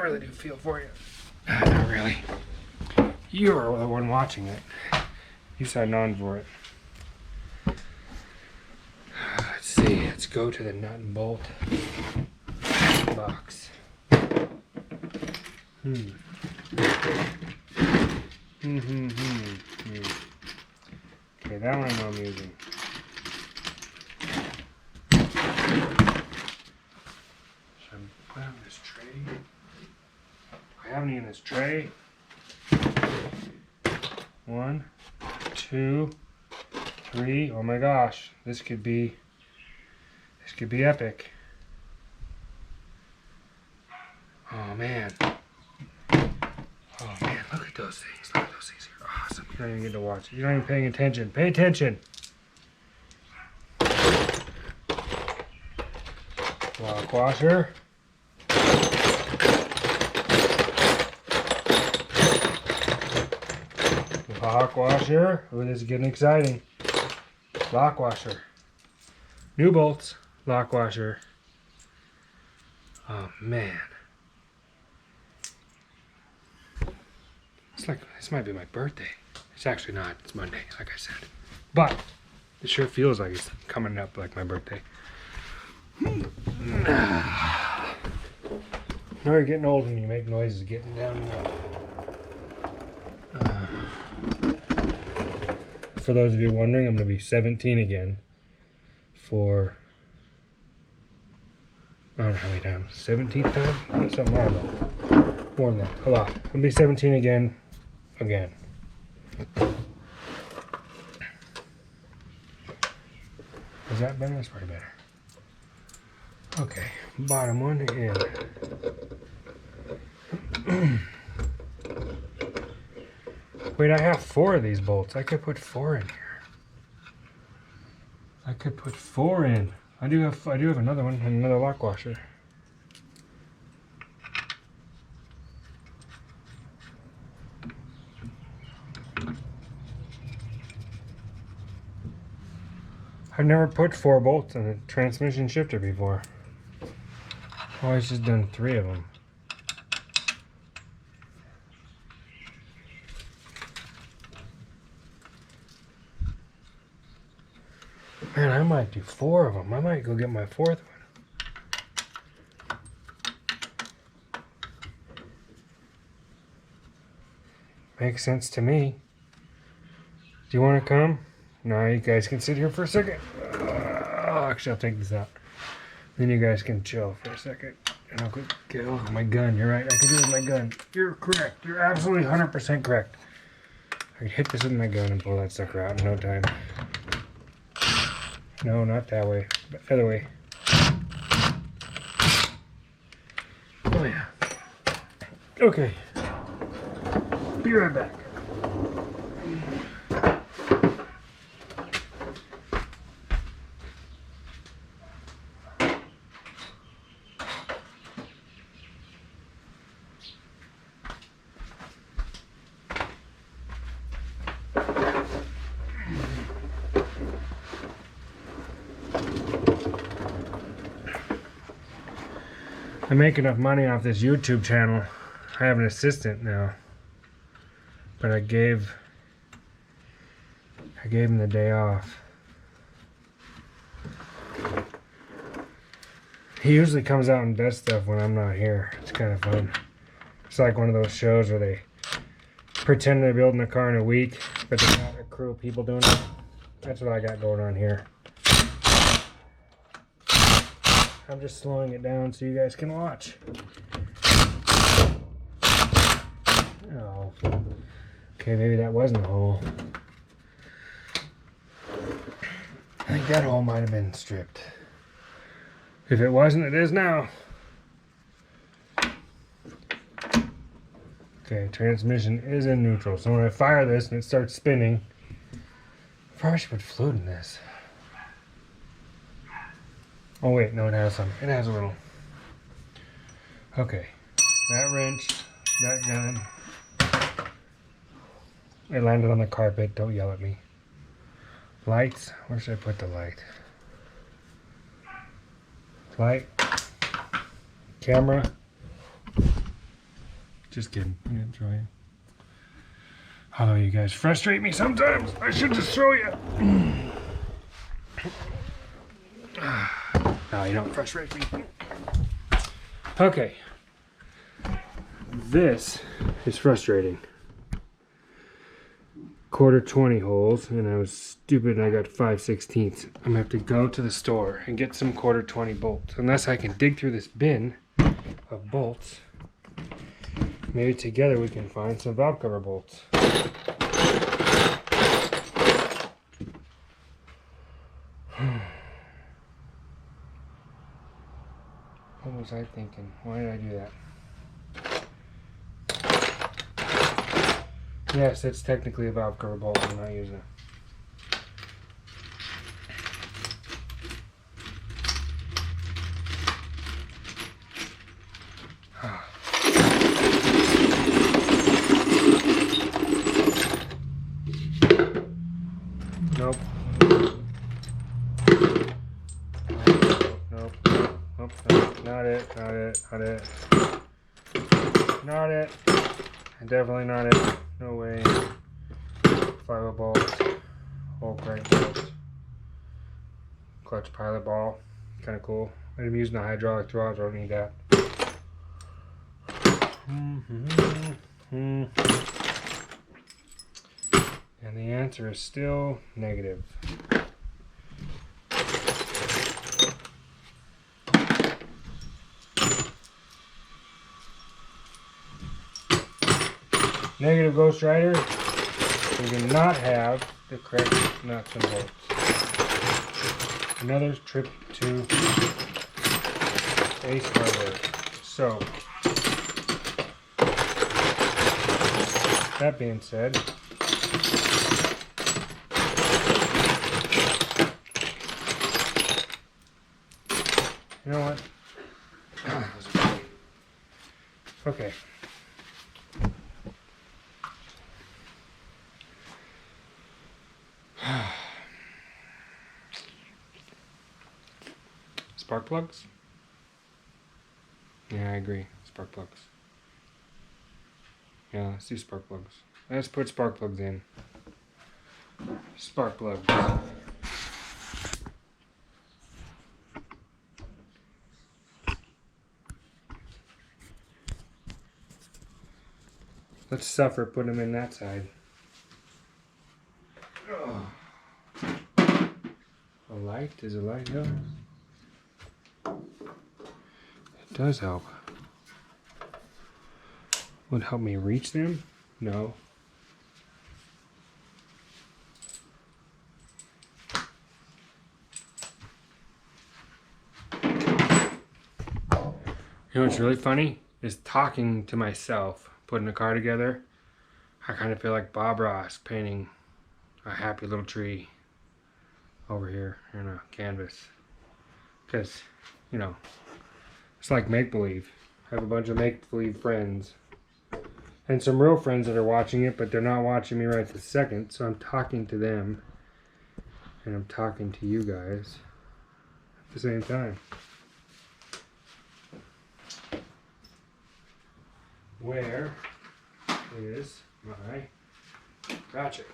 really do feel for you. Not really. You are the one watching it. You signed on for it. Let's see. Let's go to the nut and bolt box. Okay, that one I know I'm using. Should I put on this tray? I have any in this tray. 1, 2, 3. Oh my gosh, this could be epic. Oh man. Oh man, look at those things. Look at those things. They're awesome. You don't even get to watch it. You're not even paying attention. Pay attention. Lock washer. Lock washer. Ooh, this is getting exciting. Lock washer. New bolts. Lock washer. Oh man. It's like, this might be my birthday. It's actually not. It's Monday, like I said. But it sure feels like it's coming up like my birthday. Now you're getting old when you make noises getting down. For those of you wondering, I'm going to be 17 again for, I don't know how many times, 17th time? Something, I don't know. More than that, a lot. I'm going to be 17 again. Is that better? That's probably better. Okay, bottom one in. Wait, I have 4 of these bolts. I could put 4 in here. I could put 4 in. I do have another one and another lock washer. I've never put 4 bolts in a transmission shifter before. I've always just done 3 of them. Man, I might do 4 of them. I might go get my 4th one. Makes sense to me. Do you want to come? No, you guys can sit here for a second. Actually, I'll take this out. Then you guys can chill for a second. And I'll get over my gun. You're right. I can do it with my gun. You're correct. You're absolutely 100% correct. I could hit this with my gun and pull that sucker out in no time. No, not that way. But the other way. Oh, yeah. Okay. Be right back. I make enough money off this YouTube channel. I have an assistant now, but I gave him the day off. He usually comes out and does stuff when I'm not here. It's kind of fun. It's like one of those shows where they pretend they're building a car in a week, but they got a crew of people doing it. That's what I got going on here. I'm just slowing it down so you guys can watch. Oh. Okay, maybe that wasn't a hole. I think that hole might have been stripped. If it wasn't, it is now. Okay, transmission is in neutral. So when I fire this and it starts spinning, I probably should put fluid in this. Oh wait, no, it has some. It has a little. Okay, that wrench, that gun. It landed on the carpet. Don't yell at me. Lights. Where should I put the light? Light. Camera. Just kidding. I didn't throw you. Although you guys frustrate me sometimes. I should just throw you. No, you don't frustrate me. Okay. This is frustrating. Quarter 20 holes, and I was stupid and I got 5/16. I'm gonna have to go to the store and get some quarter 20 bolts. Unless I can dig through this bin of bolts. Maybe together we can find some valve cover bolts. What was I thinking? Why did I do that? Yes, it's technically a valve cover bolt. I'm not using it. Nope. Nope. Nope. Nope. Not it. Not it. Not it. Not it. Definitely not it. No way. 5 bolts. Whole crank bolts. Clutch pilot ball. Kind of cool. I'm using the hydraulic throwout. Don't need that. And the answer is still negative. Negative Ghost Rider. We do not have the correct nuts and bolts. Another trip to Ace Hardware. So, that being said, you know what? Okay. Spark plugs? Yeah, I agree. Spark plugs. Yeah, let's do spark plugs. Let's put spark plugs in. Spark plugs. Let's suffer putting them in that side. Oh. A light? Does a light help? It does help. Would help me reach them? No. You know what's really funny? Is talking to myself, putting a car together. I kind of feel like Bob Ross painting a happy little tree over here in a canvas. Because, you know, it's like make-believe. I have a bunch of make-believe friends. And some real friends that are watching it, but they're not watching me right this second. So I'm talking to them. And I'm talking to you guys at the same time. Where is my ratchet?